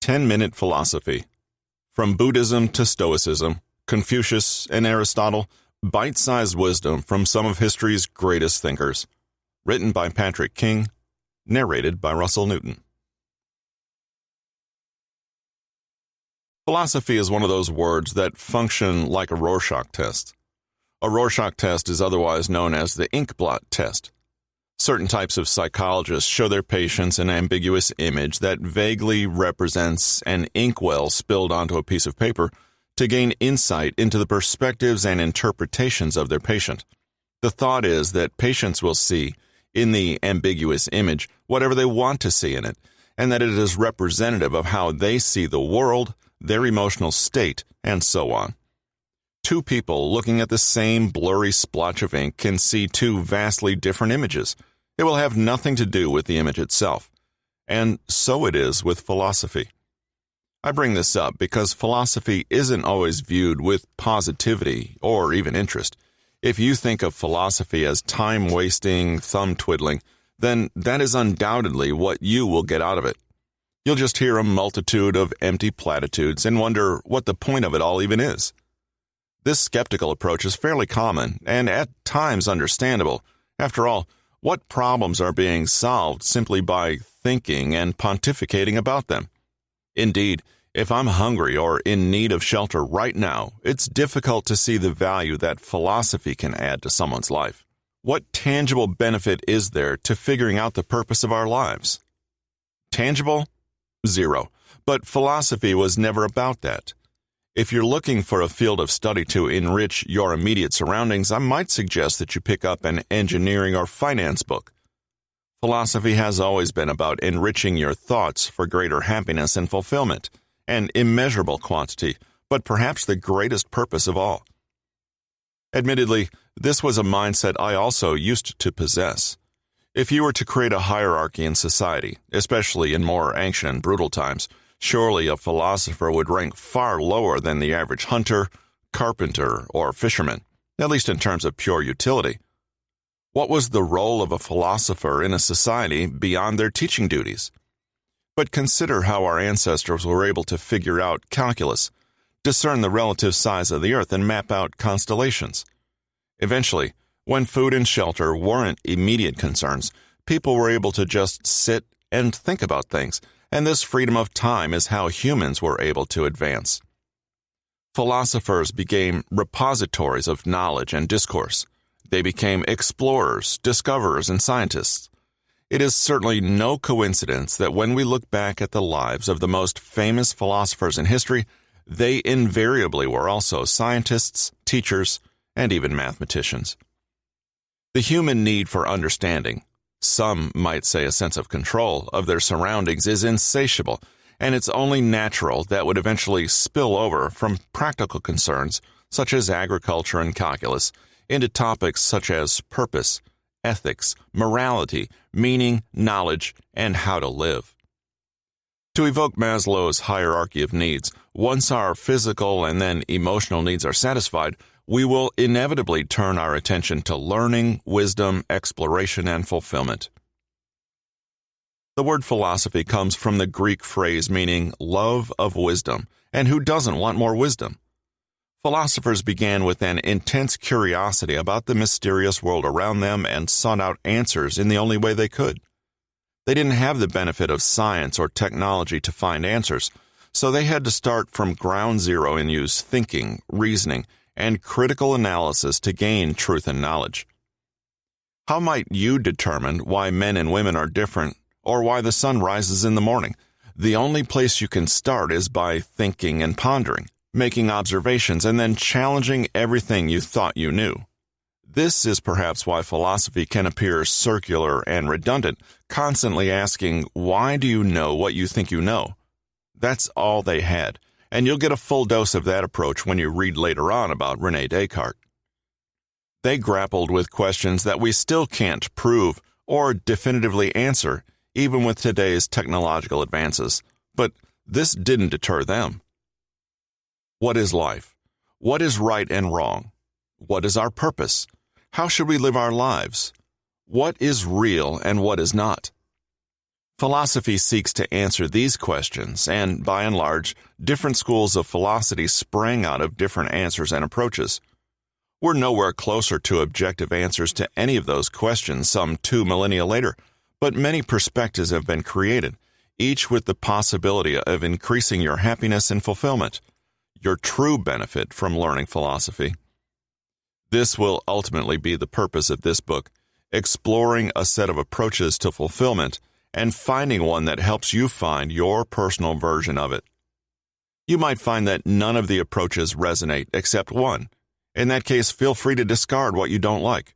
10-Minute Philosophy. From Buddhism to Stoicism, Confucius and Aristotle, bite-sized wisdom from some of history's greatest thinkers. Written by Patrick King, narrated by Russell Newton. Philosophy is one of those words that function like a Rorschach test. A Rorschach test is otherwise known as the ink blot test. Certain types of psychologists show their patients an ambiguous image that vaguely represents an inkwell spilled onto a piece of paper to gain insight into the perspectives and interpretations of their patient. The thought is that patients will see, in the ambiguous image, whatever they want to see in it, and that it is representative of how they see the world, their emotional state, and so on. Two people looking at the same blurry splotch of ink can see two vastly different images. It will have nothing to do with the image itself. And so it is with philosophy. I bring this up because philosophy isn't always viewed with positivity or even interest. If you think of philosophy as time-wasting, thumb-twiddling, then that is undoubtedly what you will get out of it. You'll just hear a multitude of empty platitudes and wonder what the point of it all even is. This skeptical approach is fairly common and at times understandable. After all, what problems are being solved simply by thinking and pontificating about them? Indeed, if I'm hungry or in need of shelter right now, it's difficult to see the value that philosophy can add to someone's life. What tangible benefit is there to figuring out the purpose of our lives? Tangible? Zero. But philosophy was never about that. If you're looking for a field of study to enrich your immediate surroundings, I might suggest that you pick up an engineering or finance book. Philosophy has always been about enriching your thoughts for greater happiness and fulfillment, an immeasurable quantity, but perhaps the greatest purpose of all. Admittedly, this was a mindset I also used to possess. If you were to create a hierarchy in society, especially in more ancient and brutal times, surely a philosopher would rank far lower than the average hunter, carpenter, or fisherman, at least in terms of pure utility. What was the role of a philosopher in a society beyond their teaching duties? But consider how our ancestors were able to figure out calculus, discern the relative size of the earth, and map out constellations. Eventually, when food and shelter weren't immediate concerns, people were able to just sit and think about things, and this freedom of time is how humans were able to advance. Philosophers became repositories of knowledge and discourse. They became explorers, discoverers, and scientists. It is certainly no coincidence that when we look back at the lives of the most famous philosophers in history, they invariably were also scientists, teachers, and even mathematicians. The human need for understanding, some might say a sense of control of their surroundings, is insatiable, and it's only natural that would eventually spill over from practical concerns, such as agriculture and calculus, into topics such as purpose, ethics, morality, meaning, knowledge, and how to live. To evoke Maslow's hierarchy of needs, once our physical and then emotional needs are satisfied, we will inevitably turn our attention to learning, wisdom, exploration, and fulfillment. The word philosophy comes from the Greek phrase meaning love of wisdom, and who doesn't want more wisdom? Philosophers began with an intense curiosity about the mysterious world around them and sought out answers in the only way they could. They didn't have the benefit of science or technology to find answers, so they had to start from ground zero and use thinking, reasoning, and critical analysis to gain truth and knowledge. How might you determine why men and women are different or why the sun rises in the morning? The only place you can start is by thinking and pondering, making observations, and then challenging everything you thought you knew. This is perhaps why philosophy can appear circular and redundant, constantly asking, why do you know what you think you know? That's all they had. And you'll get a full dose of that approach when you read later on about René Descartes. They grappled with questions that we still can't prove or definitively answer, even with today's technological advances. But this didn't deter them. What is life? What is right and wrong? What is our purpose? How should we live our lives? What is real and what is not? Philosophy seeks to answer these questions, and by and large, different schools of philosophy sprang out of different answers and approaches. We're nowhere closer to objective answers to any of those questions some 2 millennia later, but many perspectives have been created, each with the possibility of increasing your happiness and fulfillment, your true benefit from learning philosophy. This will ultimately be the purpose of this book, exploring a set of approaches to fulfillment and finding one that helps you find your personal version of it. You might find that none of the approaches resonate except one. In that case, feel free to discard what you don't like.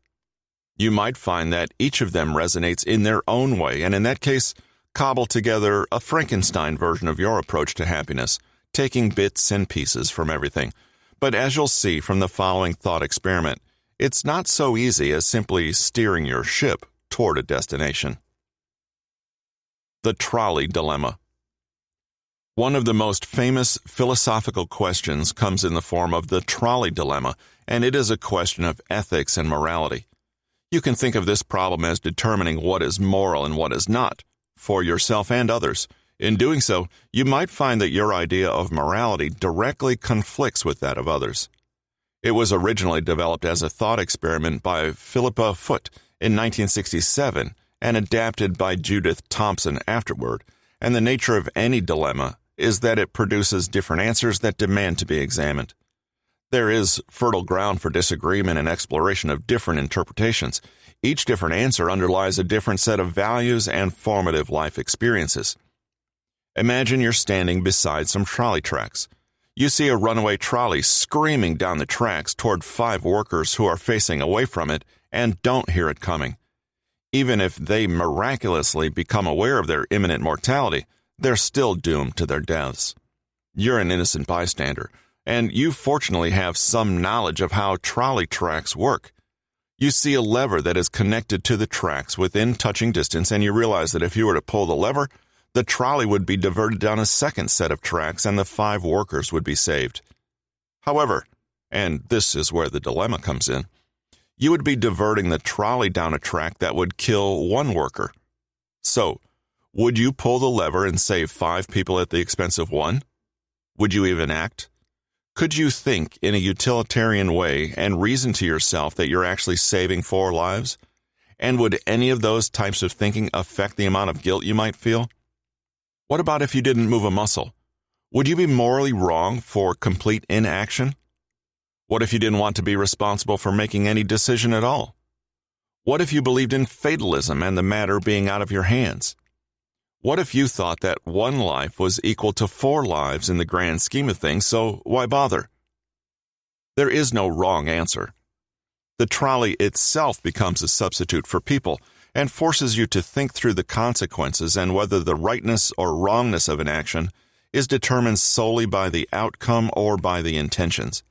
You might find that each of them resonates in their own way, and in that case, cobble together a Frankenstein version of your approach to happiness, taking bits and pieces from everything. But as you'll see from the following thought experiment, it's not so easy as simply steering your ship toward a destination. The Trolley Dilemma. One of the most famous philosophical questions comes in the form of the Trolley Dilemma, and it is a question of ethics and morality. You can think of this problem as determining what is moral and what is not, for yourself and others. In doing so, you might find that your idea of morality directly conflicts with that of others. It was originally developed as a thought experiment by Philippa Foot in 1967 and adapted by Judith Thomson afterward, and the nature of any dilemma is that it produces different answers that demand to be examined. There is fertile ground for disagreement and exploration of different interpretations. Each different answer underlies a different set of values and formative life experiences. Imagine you're standing beside some trolley tracks. You see a runaway trolley screaming down the tracks toward 5 workers who are facing away from it and don't hear it coming. Even if they miraculously become aware of their imminent mortality, they're still doomed to their deaths. You're an innocent bystander, and you fortunately have some knowledge of how trolley tracks work. You see a lever that is connected to the tracks within touching distance, and you realize that if you were to pull the lever, the trolley would be diverted down a second set of tracks and the 5 workers would be saved. However, and this is where the dilemma comes in, you would be diverting the trolley down a track that would kill 1 worker. So, would you pull the lever and save 5 people at the expense of 1? Would you even act? Could you think in a utilitarian way and reason to yourself that you're actually saving 4 lives? And would any of those types of thinking affect the amount of guilt you might feel? What about if you didn't move a muscle? Would you be morally wrong for complete inaction? What if you didn't want to be responsible for making any decision at all? What if you believed in fatalism and the matter being out of your hands? What if you thought that 1 life was equal to 4 lives in the grand scheme of things, so why bother? There is no wrong answer. The trolley itself becomes a substitute for people and forces you to think through the consequences and whether the rightness or wrongness of an action is determined solely by the outcome or by the intentions.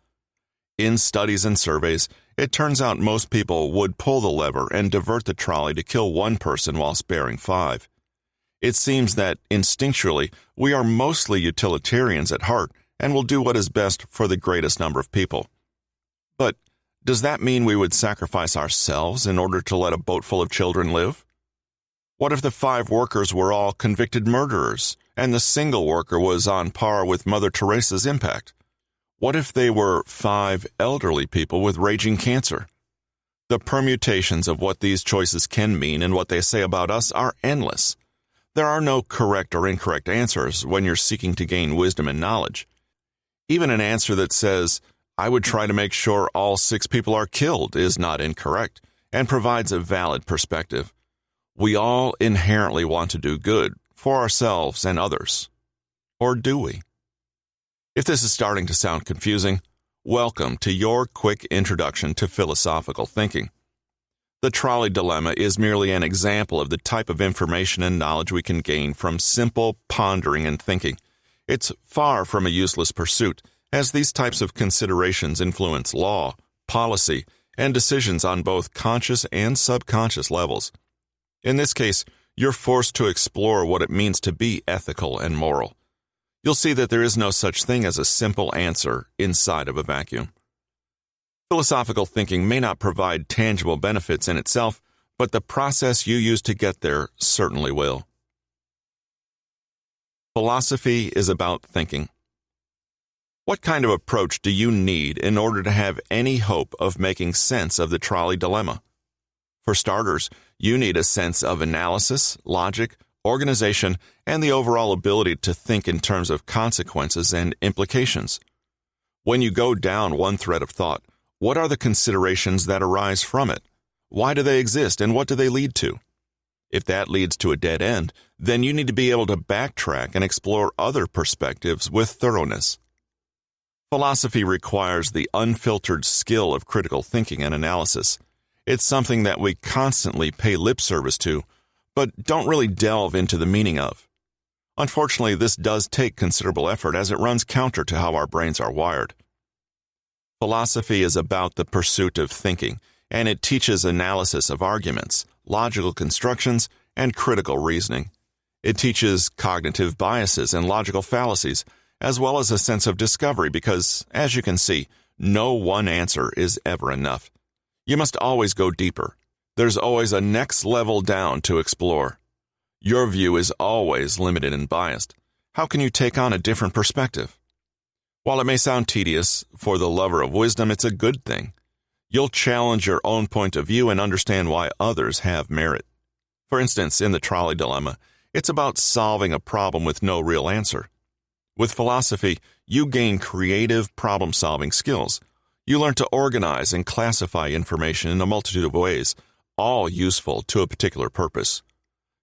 In studies and surveys, it turns out most people would pull the lever and divert the trolley to kill 1 person while sparing 5. It seems that, instinctually, we are mostly utilitarians at heart and will do what is best for the greatest number of people. But does that mean we would sacrifice ourselves in order to let a boat full of children live? What if the 5 workers were all convicted murderers and the single worker was on par with Mother Teresa's impact? What if they were 5 elderly people with raging cancer? The permutations of what these choices can mean and what they say about us are endless. There are no correct or incorrect answers when you're seeking to gain wisdom and knowledge. Even an answer that says, I would try to make sure all 6 people are killed is not incorrect and provides a valid perspective. We all inherently want to do good for ourselves and others. Or do we? If this is starting to sound confusing, welcome to your quick introduction to philosophical thinking. The Trolley Dilemma is merely an example of the type of information and knowledge we can gain from simple pondering and thinking. It's far from a useless pursuit, as these types of considerations influence law, policy, and decisions on both conscious and subconscious levels. In this case, you're forced to explore what it means to be ethical and moral. You'll see that there is no such thing as a simple answer inside of a vacuum. Philosophical thinking may not provide tangible benefits in itself, but the process you use to get there certainly will. Philosophy is about thinking. What kind of approach do you need in order to have any hope of making sense of the trolley dilemma? For starters, you need a sense of analysis, logic, organization, and the overall ability to think in terms of consequences and implications. When you go down one thread of thought, what are the considerations that arise from it? Why do they exist, and what do they lead to? If that leads to a dead end, then you need to be able to backtrack and explore other perspectives with thoroughness. Philosophy requires the unfiltered skill of critical thinking and analysis. It's something that we constantly pay lip service to, but don't really delve into the meaning of. Unfortunately, this does take considerable effort as it runs counter to how our brains are wired. Philosophy is about the pursuit of thinking, and it teaches analysis of arguments, logical constructions, and critical reasoning. It teaches cognitive biases and logical fallacies, as well as a sense of discovery because, as you can see, no one answer is ever enough. You must always go deeper. There's always a next level down to explore. Your view is always limited and biased. How can you take on a different perspective? While it may sound tedious, for the lover of wisdom, it's a good thing. You'll challenge your own point of view and understand why others have merit. For instance, in the trolley dilemma, it's about solving a problem with no real answer. With philosophy, you gain creative problem-solving skills. You learn to organize and classify information in a multitude of ways, all useful to a particular purpose.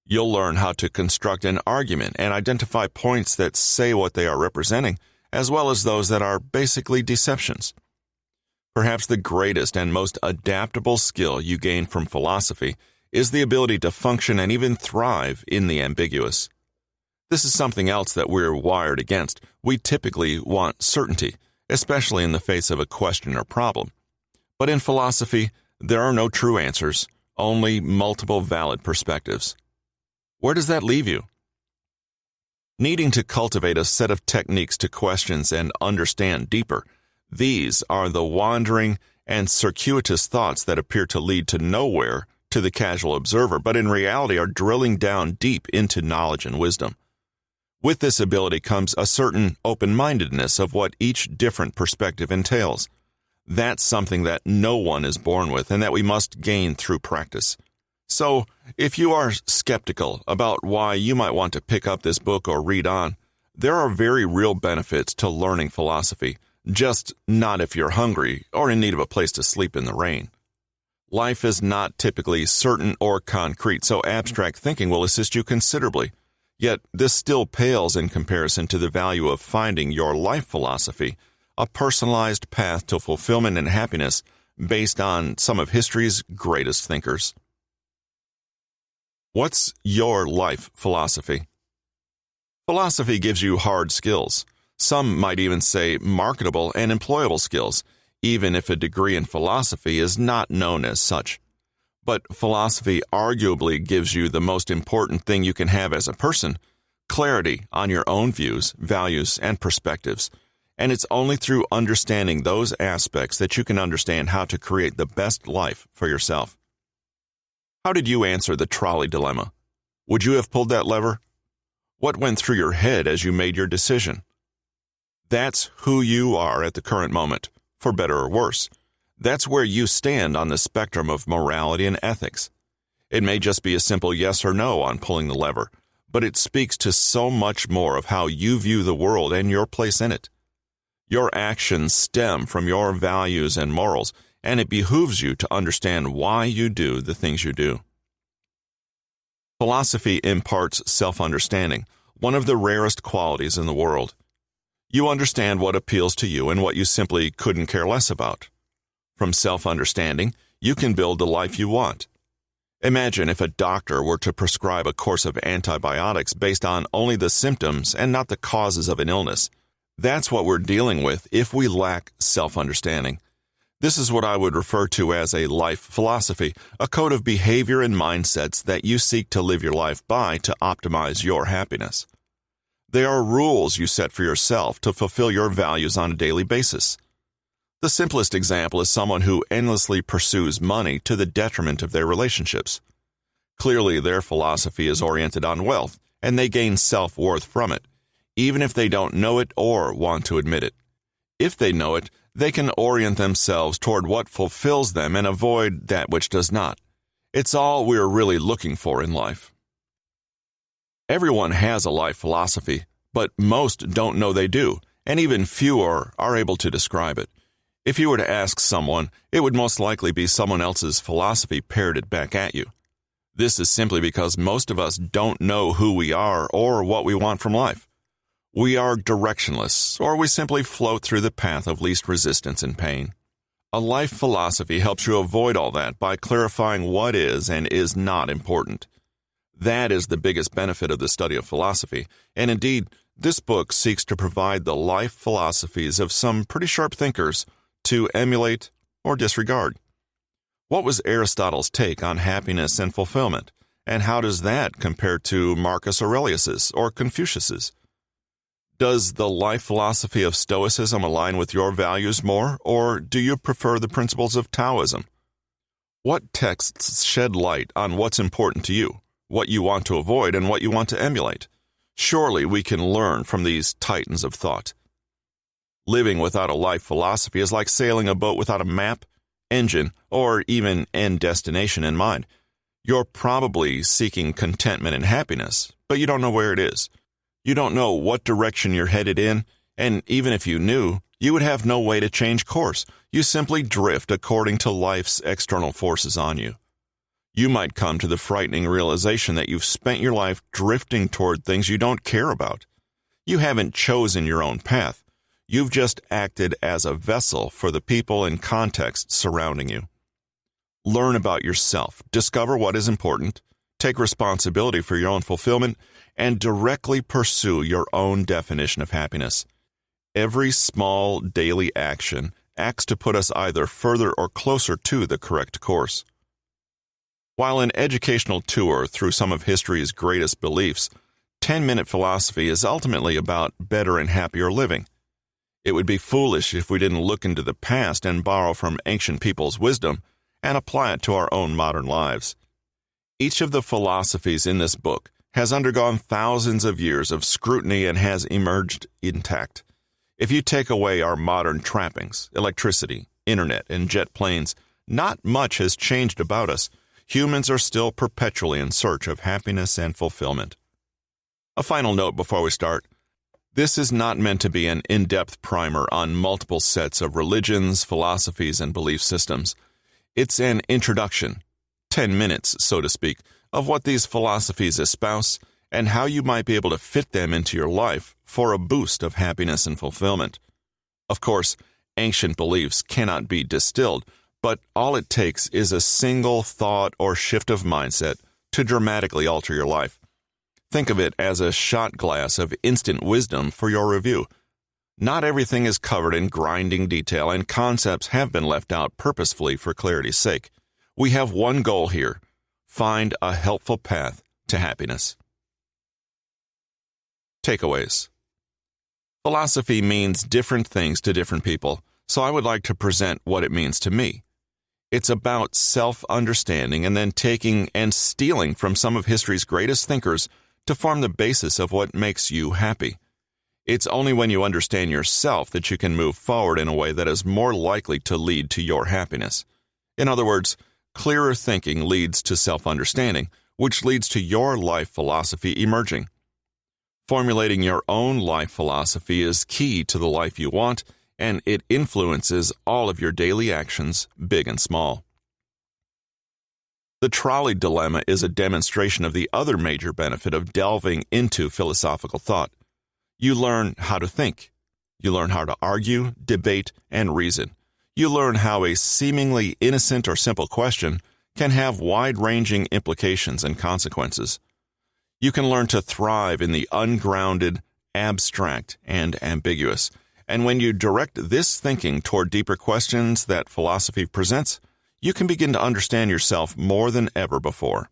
You'll learn how to construct an argument and identify points that say what they are representing, as well as those that are basically deceptions. Perhaps the greatest and most adaptable skill you gain from philosophy is the ability to function and even thrive in the ambiguous. This is something else that we're wired against. We typically want certainty, especially in the face of a question or problem. But in philosophy, there are no true answers, only multiple valid perspectives. Where does that leave you? Needing to cultivate a set of techniques to questions and understand deeper, these are the wandering and circuitous thoughts that appear to lead to nowhere to the casual observer, but in reality are drilling down deep into knowledge and wisdom. With this ability comes a certain open-mindedness of what each different perspective entails. That's something that no one is born with and that we must gain through practice. So, if you are skeptical about why you might want to pick up this book or read on, there are very real benefits to learning philosophy, just not if you're hungry or in need of a place to sleep in the rain. Life is not typically certain or concrete, so abstract thinking will assist you considerably. Yet this still pales in comparison to the value of finding your life philosophy, a personalized path to fulfillment and happiness based on some of history's greatest thinkers. What's your life philosophy? Philosophy gives you hard skills. Some might even say marketable and employable skills, even if a degree in philosophy is not known as such. But philosophy arguably gives you the most important thing you can have as a person, clarity on your own views, values, and perspectives. And it's only through understanding those aspects that you can understand how to create the best life for yourself. How did you answer the trolley dilemma? Would you have pulled that lever? What went through your head as you made your decision? That's who you are at the current moment, for better or worse. That's where you stand on the spectrum of morality and ethics. It may just be a simple yes or no on pulling the lever, but it speaks to so much more of how you view the world and your place in it. Your actions stem from your values and morals, and it behooves you to understand why you do the things you do. Philosophy imparts self-understanding, one of the rarest qualities in the world. You understand what appeals to you and what you simply couldn't care less about. From self-understanding, you can build the life you want. Imagine if a doctor were to prescribe a course of antibiotics based on only the symptoms and not the causes of an illness. That's what we're dealing with if we lack self-understanding. This is what I would refer to as a life philosophy, a code of behavior and mindsets that you seek to live your life by to optimize your happiness. They are rules you set for yourself to fulfill your values on a daily basis. The simplest example is someone who endlessly pursues money to the detriment of their relationships. Clearly, their philosophy is oriented on wealth, and they gain self-worth from it. even if they don't know it or want to admit it. If they know it, they can orient themselves toward what fulfills them and avoid that which does not. It's all we're really looking for in life. Everyone has a life philosophy, but most don't know they do, and even fewer are able to describe it. If you were to ask someone, it would most likely be someone else's philosophy parroted back at you. This is simply because most of us don't know who we are or what we want from life. We are directionless, or we simply float through the path of least resistance and pain. A life philosophy helps you avoid all that by clarifying what is and is not important. That is the biggest benefit of the study of philosophy, and indeed, this book seeks to provide the life philosophies of some pretty sharp thinkers to emulate or disregard. What was Aristotle's take on happiness and fulfillment, and how does that compare to Marcus Aurelius's or Confucius's? Does the life philosophy of Stoicism align with your values more, or do you prefer the principles of Taoism? What texts shed light on what's important to you, what you want to avoid, and what you want to emulate? Surely we can learn from these titans of thought. Living without a life philosophy is like sailing a boat without a map, engine, or even end destination in mind. You're probably seeking contentment and happiness, but you don't know where it is. You don't know what direction you're headed in, and even if you knew, you would have no way to change course. You simply drift according to life's external forces on you. You might come to the frightening realization that you've spent your life drifting toward things you don't care about. You haven't chosen your own path. You've just acted as a vessel for the people and context surrounding you. Learn about yourself, discover what is important, take responsibility for your own fulfillment, and directly pursue your own definition of happiness. Every small daily action acts to put us either further or closer to the correct course. While an educational tour through some of history's greatest beliefs, 10-Minute Philosophy is ultimately about better and happier living. It would be foolish if we didn't look into the past and borrow from ancient people's wisdom and apply it to our own modern lives. Each of the philosophies in this book has undergone thousands of years of scrutiny and has emerged intact. If you take away our modern trappings, electricity, internet, and jet planes, not much has changed about us. Humans are still perpetually in search of happiness and fulfillment. A final note before we start. This is not meant to be an in-depth primer on multiple sets of religions, philosophies, and belief systems. It's an introduction, 10 minutes, so to speak, of what these philosophies espouse and how you might be able to fit them into your life for a boost of happiness and fulfillment. Of course, ancient beliefs cannot be distilled, but all it takes is a single thought or shift of mindset to dramatically alter your life. Think of it as a shot glass of instant wisdom for your review. Not everything is covered in grinding detail, and concepts have been left out purposefully for clarity's sake. We have one goal here: find a helpful path to happiness. Takeaways. Philosophy means different things to different people, so I would like to present what it means to me. It's about self-understanding and then taking and stealing from some of history's greatest thinkers to form the basis of what makes you happy. It's only when you understand yourself that you can move forward in a way that is more likely to lead to your happiness. In other words, clearer thinking leads to self-understanding, which leads to your life philosophy emerging. Formulating your own life philosophy is key to the life you want, and it influences all of your daily actions, big and small. The Trolley Dilemma is a demonstration of the other major benefit of delving into philosophical thought. You learn how to think. You learn how to argue, debate, and reason. You learn how a seemingly innocent or simple question can have wide-ranging implications and consequences. You can learn to thrive in the ungrounded, abstract, and ambiguous. And when you direct this thinking toward deeper questions that philosophy presents, you can begin to understand yourself more than ever before.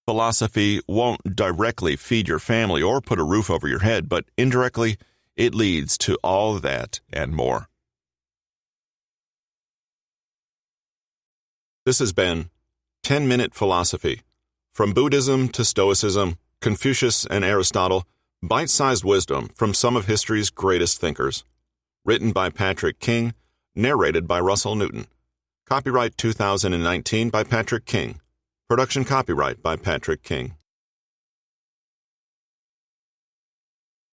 Philosophy won't directly feed your family or put a roof over your head, but indirectly, it leads to all that and more. This has been 10-Minute Philosophy. From Buddhism to Stoicism, Confucius and Aristotle, Bite-sized wisdom from some of history's greatest thinkers. Written by Patrick King, narrated by Russell Newton. Copyright 2019 by Patrick King. Production copyright by Patrick King.